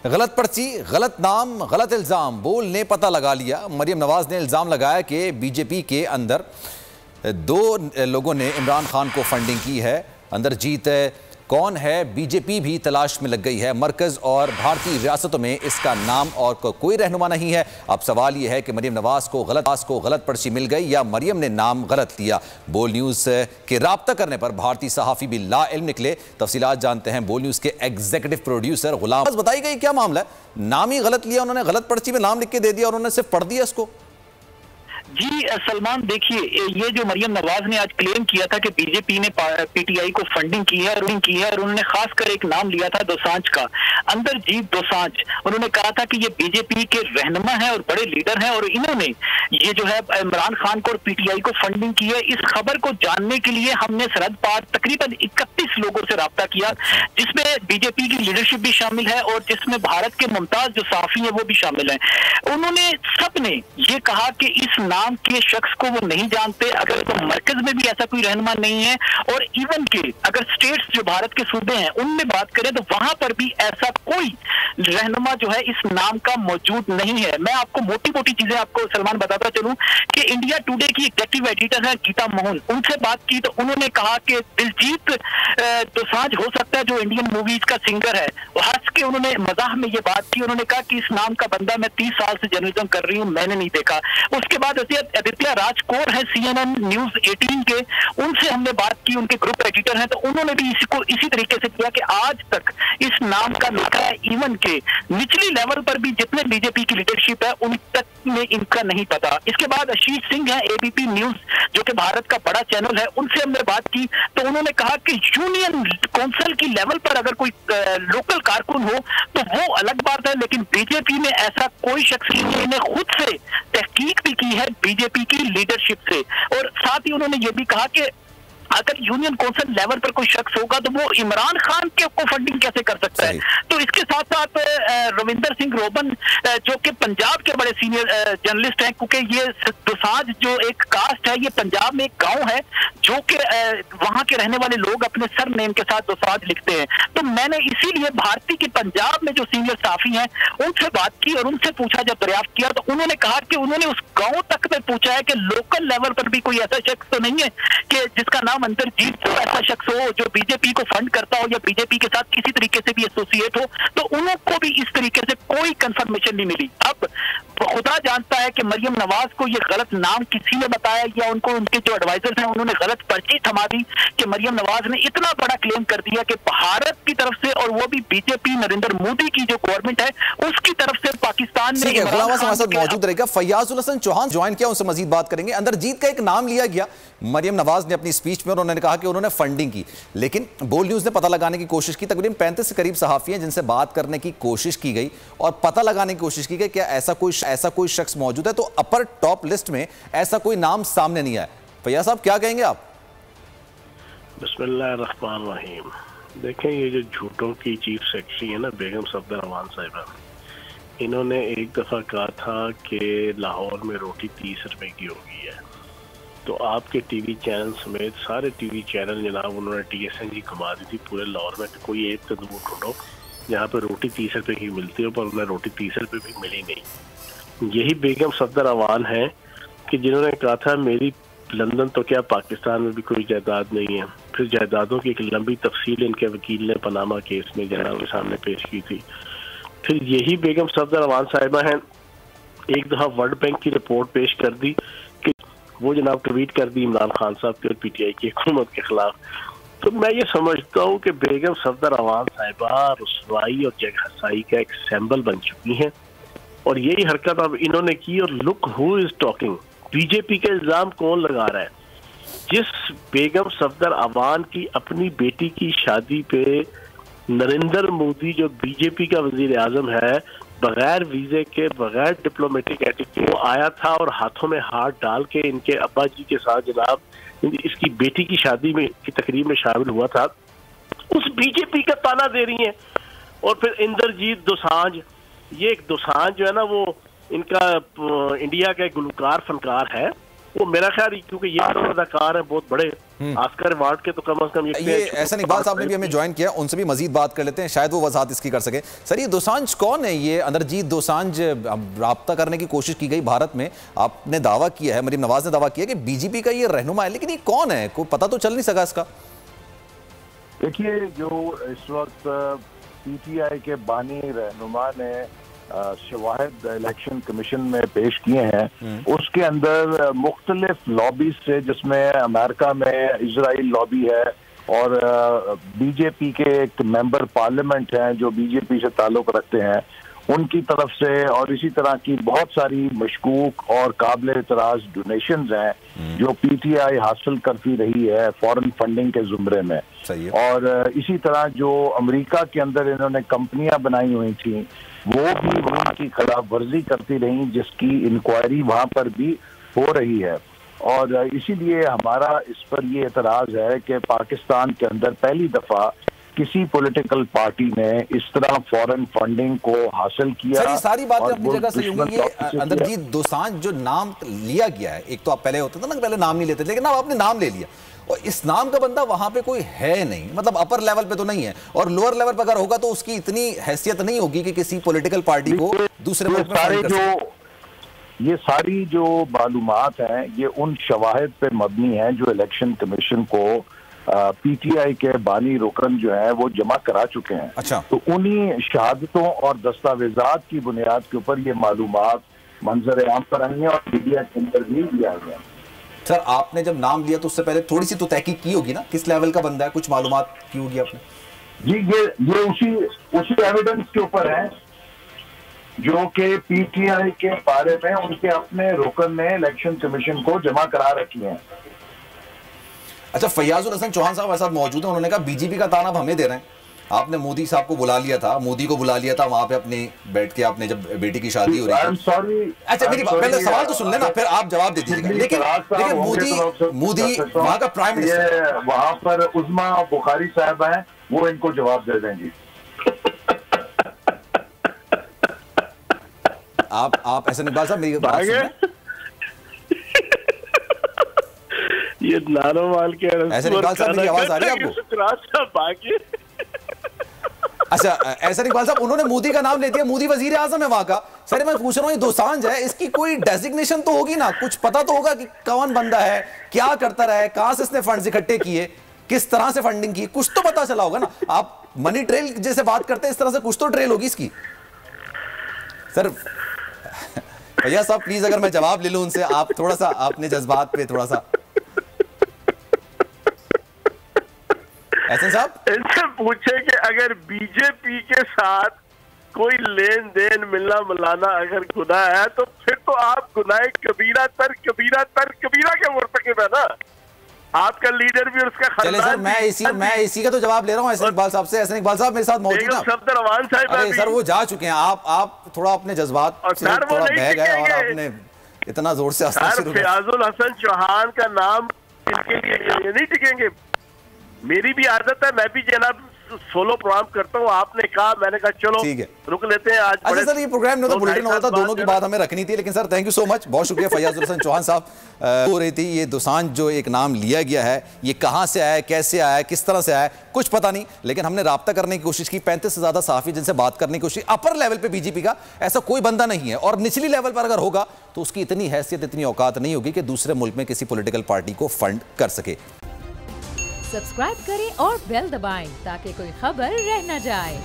गलत पर्ची, गलत नाम, गलत इल्जाम। बोल ने पता लगा लिया। मरियम नवाज ने इल्जाम लगाया कि बीजेपी के अंदर दो लोगों ने इमरान खान को फंडिंग की है। अंदरजीत कौन है, बीजेपी भी तलाश में लग गई है। मरकज और भारतीय रियासतों में इसका नाम और कोई रहनुमा नहीं है। अब सवाल यह है कि मरियम नवाज को गलत पर्ची मिल गई या मरियम ने नाम गलत लिया। बोल न्यूज के राब्ता करने पर भारतीय सहाफ़ी भी लाइल्म निकले। तफसीलात जानते हैं बोल न्यूज के एग्जीक्यूटिव प्रोड्यूसर गुलाम। बस बताई गई क्या मामला है? नाम ही गलत लिया उन्होंने, गलत पर्ची में नाम लिख के दे दिया और उन्होंने सिर्फ पढ़ दिया इसको। जी सलमान, देखिए, ये जो मरियम नवाज ने आज क्लेम किया था कि बीजेपी ने पीटीआई को फंडिंग की है और उन्होंने खासकर एक नाम लिया था दोसांझ का, अंदरजीत दोसांझ। उन्होंने कहा था कि ये बीजेपी के रहनुमा हैं और बड़े लीडर हैं और इन्होंने ये जो है इमरान खान को और पीटीआई को फंडिंग की है। इस खबर को जानने के लिए हमने सरहद पार तकरीबन 31 लोगों से राब्ता किया, जिसमें बीजेपी की लीडरशिप भी शामिल है और जिसमें भारत के मुमताज जो सहाफी है वो भी शामिल है। उन्होंने सबने ये कहा कि इस नाम के शख्स को वो नहीं जानते, अगर तो मरकज में भी ऐसा कोई रहनुमा नहीं है और इवन के अगर स्टेट्स जो भारत के सूबे हैं उनमें बात करें तो वहां पर भी ऐसा कोई रहनुमा जो है इस नाम का मौजूद नहीं है। मैं आपको मोटी मोटी चीजें आपको सलमान बताता चलूं कि इंडिया टुडे की एग्जीक्यूटिव एडिटर है गीता मोहन, उनसे बात की तो उन्होंने कहा कि दिलजीत दोसांझ हो सकता है जो इंडियन मूवीज का सिंगर है। हंस के उन्होंने मजाक में ये बात की। उन्होंने कहा कि इस नाम का बंदा मैं 30 साल से जर्नलिज्म कर रही हूँ, मैंने नहीं देखा। उसके बाद आदित्य राजकोर है CNN न्यूज 18 के, उनसे हमने बात की, उनके ग्रुप एडिटर हैं, तो उन्होंने भी इसको इसी तरीके से किया कि आज तक इस नाम का लिखा है। इवन के निचली लेवल पर भी जितने बीजेपी की लीडरशिप है उन तक में इनका नहीं पता। इसके बाद आशीष सिंह है ABP न्यूज जो कि भारत का बड़ा चैनल है, उनसे हमने बात की तो उन्होंने कहा कि यूनियन काउंसिल की लेवल पर अगर कोई लोकल कारकुन हो तो वो अलग बात है, लेकिन बीजेपी में ऐसा कोई शख्स नहीं है। इन्हें खुद से तहकीक भी की है बीजेपी की लीडरशिप से और साथ ही उन्होंने ये भी कहा कि अगर यूनियन काउंसिल लेवल पर कोई शख्स होगा तो वो इमरान खान के को फंडिंग कैसे कर सकता है। तो इसके साथ साथ रविंदर सिंह रोबन जो कि पंजाब के बड़े सीनियर जर्नलिस्ट हैं, क्योंकि ये दोसांझ जो एक कास्ट है, ये पंजाब में एक गांव है जो कि वहां के रहने वाले लोग अपने सरनेम के साथ दोसांझ लिखते हैं। तो मैंने इसीलिए भारतीय के पंजाब में जो सीनियर साफी हैं उनसे बात की और उनसे पूछा, जब दरियाफ्त किया तो उन्होंने कहा कि उन्होंने उस गाँव तक में पूछा है कि लोकल लेवल पर भी कोई ऐसा शख्स तो नहीं है कि जिसका नाम अंदरजीत हो, ऐसा शख्स हो जो बीजेपी को फंड करता हो या बीजेपी के साथ किसी तरीके से भी एसोसिएट हो। तो उनको भी इस तरीके से कोई कंफर्मेशन नहीं मिली। अब खुदा जानता है कि मरियम नवाज को ये गलत नाम किसी ने बताया या उनको उनके जो एडवाइजर्स हैं उन्होंने गलत पर्ची थमा दी कि मरियम नवाज ने इतना बड़ा क्लेम कर दिया कि भारत की तरफ से और वो भी बीजेपी नरेंद्र मोदी की जो गवर्नमेंट है उसकी तरफ से पाकिस्तान ने हमारे साथ मौजूद रहेगा। फैयाजुल हसन चौहान ज्वाइन किया, उनसे मजीद बात करेंगे। अंदरजीत का एक नाम लिया गया मरियम नवाज ने अपनी स्पीच में, उन्होंने कहा कि उन्होंने फंडिंग की, लेकिन बोल न्यूज ने पता लगाने की कोशिश की। तकरीबन 35 के करीब सहाफी हैं जिनसे बात करने की कोशिश की गई और पता लगाने की कोशिश की गई क्या ऐसा कोई शख्स मौजूद है, तो अपर टॉप लिस्ट में ऐसा कोई नाम सामने नहीं आया। भैया साहब क्या कहेंगे आप? बिस्मिल्लाहिर्रहमानिर्रहीम। देखें, ये जो झूठों की चीफ सेक्रेटरी है ना बेगम सफदर अमान साहिबा, इन्होंने एक दफा कहा था कि लाहौर में रोटी 30 रुपए की हो गई है। तो आपके टीवी चैनल समेत सारे टीवी चैनल जनाब उन्होंने TSNG घुमा दी थी पूरे लाहौर में कि कोई एक तंदूर ढूंढो जहाँ पे रोटी 30 रुपए की मिलती हो, पर उन्हें रोटी 30 रुपए भी मिली नहीं। यही बेगम सफदर अवान है कि जिन्होंने कहा था मेरी लंदन तो क्या पाकिस्तान में भी कोई जायदाद नहीं है। फिर जायदादों की एक लंबी तफसील इनके वकील ने पनामा केस में जनाब के सामने पेश की थी। फिर यही बेगम सफदर अवान साहिबा हैं, एक दफ़ा वर्ल्ड बैंक की रिपोर्ट पेश कर दी कि वो जनाब ट्वीट कर दी इमरान खान साहब के और PTI की हुकूमत के खिलाफ। तो मैं ये समझता हूँ कि बेगम सफदर अवान साहिबा रुसवाई और जगहसाई का एक सिंबल बन चुकी हैं और यही हरकत अब इन्होंने की। और look who is talking, BJP का इल्जाम कौन लगा रहा है? जिस बेगम सफदर अवान की अपनी बेटी की शादी पे नरेंद्र मोदी जो बीजेपी का वजीर आजम है, बगैर वीजे के बगैर डिप्लोमेटिक एटिकेट वो आया था और हाथों में हाथ डाल के इनके अब्बा जी के साथ जनाब इसकी बेटी की शादी में की तकरीब में शामिल हुआ था। उस बीजेपी का ताना दे रही हैं। और फिर इंदरजीत दोसांझ, ये एक दोसांझ जो है ना वो इनका इंडिया का एक गुलकार फनकार है, वो मेरा ख्याल क्योंकि ये अदाकार है बहुत बड़े, ऑस्कर अवार्ड के तो कम से कम ये एहसन इकबाल साहब ने भी हमें ज्वाइन किया, उनसे भी मजीद बात कर लेते हैं, शायद वो वजाहत इसकी कर सके। सर, ये दोसांझ कौन है? ये अंदरजीत दोसांझ, राब्ता करने की कोशिश की गई भारत में, आपने दावा किया है, मरीम नवाज ने दावा किया कि बीजेपी का ये रहनुमा है, लेकिन ये कौन है? कोई पता तो चल नहीं सका इसका। देखिए, जो इस वक्त पीटीआई के बानी रहनुमा ने शवाहिद इलेक्शन कमीशन में पेश किए हैं, उसके अंदर मुख्तलिफ लॉबी से, जिसमें अमेरिका में इजराइल लॉबी है और बीजेपी के एक मेंबर पार्लियामेंट हैं जो बीजेपी से ताल्लुक रखते हैं, उनकी तरफ से, और इसी तरह की बहुत सारी मशकूक और काबिल एतराज डोनेशंस हैं जो पीटीआई हासिल करती रही है फॉरेन फंडिंग के जुमरे में। और इसी तरह जो अमेरिका के अंदर इन्होंने कंपनियां बनाई हुई थी, वो भी उनकी खिलाफ वर्जी करती रही, जिसकी इंक्वायरी वहां पर भी हो रही है। और इसीलिए हमारा इस पर ये एतराज है कि पाकिस्तान के अंदर पहली दफा किसी पॉलिटिकल पार्टी ने इस तरह फॉरेन फंडिंग को हासिल किया। सर, ये सारी बातें अपनी जगह सही होंगी। ये अंदरजीत दोसांझ जो नाम लिया गया है, एक तो आप पहले होते थे ना, पहले नाम नहीं लेते, लेकिन अब आपने नाम ले लिया और इस नाम का बंदा वहां पे कोई है नहीं, मतलब अपर लेवल पे तो नहीं है, और लोअर लेवल पे अगर होगा तो उसकी इतनी हैसियत नहीं होगी कि किसी पॉलिटिकल पार्टी को दूसरे मुल्क में फंड कर सके। ये सारी जो मालूमात हैं, ये उन शवाहिद पे मबनी हैं जो इलेक्शन कमीशन को पीटीआई के बानी रुकन जो है वो जमा करा चुके हैं। अच्छा। तो उन्हीं शहादतों और दस्तावेजात की बुनियाद के ऊपर ये मालूमात मंजर आम पर आई हैं और मीडिया के अंदर भी दिया गया। सर, आपने जब नाम लिया तो उससे पहले थोड़ी सी तो तहकीक की होगी ना, किस लेवल का बंदा है, कुछ मालूमात की होगी आपने? जी, ये उसी एविडेंस के ऊपर है जो कि पीटीआई के बारे में उनके अपने रुकन ने इलेक्शन कमीशन को जमा करा रखी है। अच्छा, फैयाजुल हसन चौहान साहब हमारे साथ मौजूद हैं, उन्होंने कहा बीजेपी का ताना अब हमें दे रहे हैं। आपने मोदी साहब को बुला लिया था, मोदी को बुला लिया था वहां पे अपने बैठ के, आपने जब बेटी की शादी हो रही थी। अच्छा, मेरी पहले सवाल तो सुन लेना, फिर आप जवाब दे दीजिएगा। लेकिन मोदी वहां का प्राइम मिनिस्टर, वहां पर उस्मा बुखारी साहब हैं, वो इनको जवाब दे देंगी। आप ऐसा इकबाल साहब मेरी बात सुनिए। ये नारोवाल के ऐसा इकबाल साहब मेरी आवाज आ रही है आपको? अच्छा, ऐसा इकबाल साहब, उन्होंने मोदी का नाम ले दिया, मोदी वजीर आजम है वहां का। सर, मैं पूछ रहा हूँ, ये दोसांझ है, इसकी कोई डेजिग्नेशन तो होगी ना, कुछ पता तो होगा कि कौन बंदा है, क्या करता रहा है, कहां से इसने फंड्स इकट्ठे किए, किस तरह से फंडिंग की, कुछ तो पता चला होगा ना। आप मनी ट्रेल जैसे बात करते हैं, इस तरह से कुछ तो ट्रेल होगी इसकी। सर भैया साहब, प्लीज अगर मैं जवाब ले लूं उनसे, आप थोड़ा सा अपने जज्बात पे थोड़ा सा। एहसन साहब, इनसे पूछे कि अगर बीजेपी के साथ कोई लेन देन मिलना मिलाना अगर गुनाह है, तो फिर तो आप गुनाह कबीरा के मुर्तकिब है ना। आपका लीडर भी और उसका चले सर, मैं इसी का तो जवाब ले रहा हूँ एहसन इकबाल साहब से। एहसन इकबाल साहब मेरे साथ मौजूद हैं। अरे सर, वो जा चुके हैं, आप थोड़ा अपने जज्बात से थोड़ा बह गए और आपने इतना जोर से फैयाजुल हसन चौहान का नाम इनके लिए नहीं टिकेंगे। मेरी भी आदत है, मैं भी जनाब सोलो प्रोग्राम करता हूँ। आपने कहा, मैंने कहा चलो ठीक है, रुक लेते हैं आज। अच्छा सर, ये प्रोग्राम में तो बुलेटिन होता था, दोनों की बात हमें रखनी थी, लेकिन sir thank you so much, बहुत शुक्रिया। फैयाजुल हसन चौहान साहब हो रही थी, ये दोसांझ जो एक नाम लिया गया है, ये कहाँ से आया, कैसे आया, किस तरह से आया, कुछ पता नहीं, लेकिन हमने राब्ता करने की कोशिश की। 35 से ज्यादा साफी जिनसे बात करने की कोशिश, अपर लेवल पे बीजेपी का ऐसा कोई बंदा नहीं है, और निचली लेवल पर अगर होगा तो उसकी इतनी हैसियत, इतनी औकात नहीं होगी कि दूसरे मुल्क में किसी पॉलिटिकल पार्टी को फंड कर सके। सब्सक्राइब करें और बेल दबाएं ताकि कोई खबर रह न जाए।